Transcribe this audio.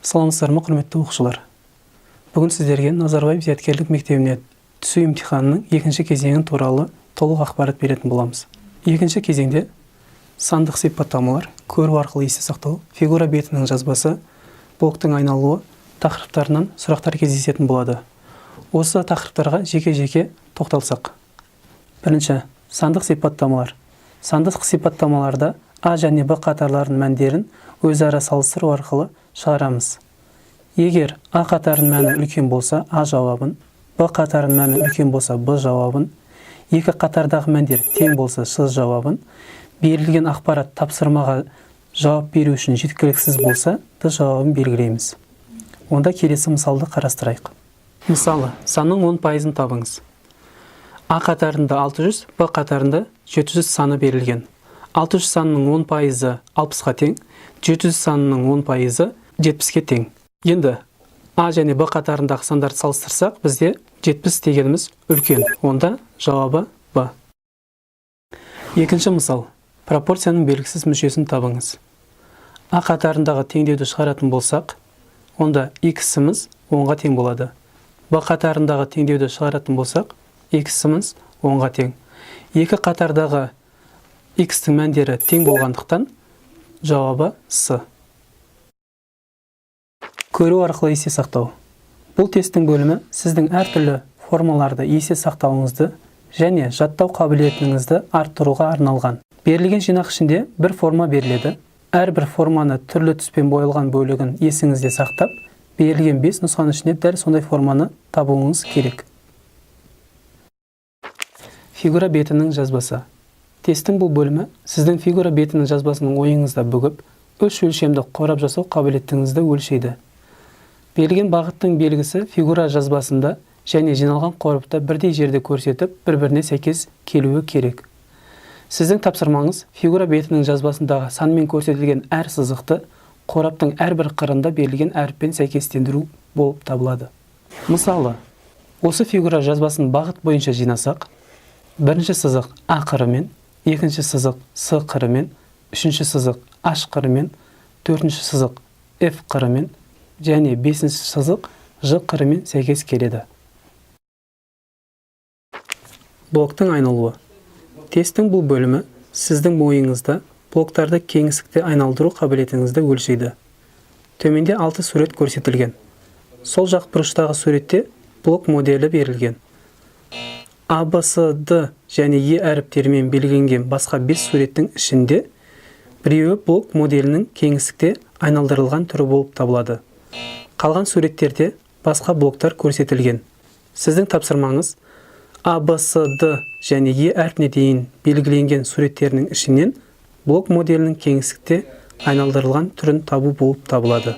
Саламатсыздар ма, құрметті оқушылар? Бүгін сіздерге Назарбаев зияткерлік мектебіне түсу емтиханының екінші кезеңі туралы толық ақпарат беретін боламыз. Екінші кезеңде сандық сипаттамалар, көру арқылы есте сақтау, фигура бетінің жазбасы, блоктың айналуы тақырыптарынан сұрақтар кездесетін болады. Осы тақырыптарға жеке-жеке тоқталсақ. Бірінші, сандық сипаттамалар. Сандық сипаттамаларда А және Б қатарларының мәндерін өзара салыстыру арқылы шығарамыз. Егер А қатарының мәні үлкен болса А жауабын, Б қатарының мәні үлкен болса Б жауабын, екі қатардағы мәндер тең болса С жауабын, берілген ақпарат тапсырмаға жауап беру үшін жеткіліксіз болса Д жауабын белгілейміз. Онда келесі мысалды қарастырайық. Мысалы, санның 10% табыңыз. А қатарында 600, Б қатарында 700 саны берілген. 600 санының 10% 60-ға тең, 700 санының 10% 70-ке тең. Енді А және Б қатарындағы сандарды салыстырсақ, бізде 70 дегеніміз үлкен. Онда жауабы Б. Екінші мысал. Пропорцияның белгісіз мүшесін табыңыз. А қатарындағы теңдеуді шығаратын болсақ, онда X-іміз 10-ға тең болады. Б қатарындағы теңдеуді шығаратын болсақ, X-іміз 10-ға тең. Екі қатардағы X-тің мәндері тең болғандықтан жауабы С. Көру арқылы есте сақтау. Бұл тесттің бөлімі сіздің әртүрлі формаларды есте сақтауыңызды және жаттау қабілетіңізді арттыруға арналған. Берілген жинақ ішінде бір форма беріледі. Әрбір форманы түрлі түспен боялған бөлігін есіңізде сақтап, берілген 5 нұсқаның ішінде дәл сондай форманы табуыңыз керек. Фигура бетінің жазбасы. Тесттің бұл бөлімі сіздің фигура бетінің жазбасының ойыңызда бүгіп, үш өлшемді қорап жасау қабілеттіңізді өлшейді. Берілген бағыттың белгісі фигура жазбасында және жиналған қорапта бірдей жерде көрсетіп, бір-біріне сәйкес келуі керек. Сіздің тапсырмаңыз фигура бетінің жазбасындағы санмен көрсетілген әр сызықты қораптың әрбір қырында берілген әріппен сәйкестендіру болып табылады. Мысалы, осы фигура жазбасын бағыт бойынша жинасақ, бірінші сызық А қырымен, екінші сызық С қырымен, үшінші сызық H қырымен, төртінші сызық F қырымен және бесінші сызық Ж қырымен сәйкес келеді. Блоктың айналуы. Тесттің бұл бөлімі сіздің ойыңызда блоктарды кеңістікте айналдыру қабілетіңізді өлшейді. Төменде 6 сурет көрсетілген. Сол жақ бұрыштағы суретте блок моделі берілген. А, Б, С, Д және Е әріптерімен белгіленген басқа 5 суреттің ішінде біреуі блок моделінің кеңістікте айналдырылған түрі болып табылады. Қалған суреттерде басқа блоктар көрсетілген. Сіздің тапсырмаңыз А, Б, С, Д және Е әрпіне дейін белгіленген суреттерінің ішінен блок моделінің кеңістікте айналдырылған түрін табу болып табылады.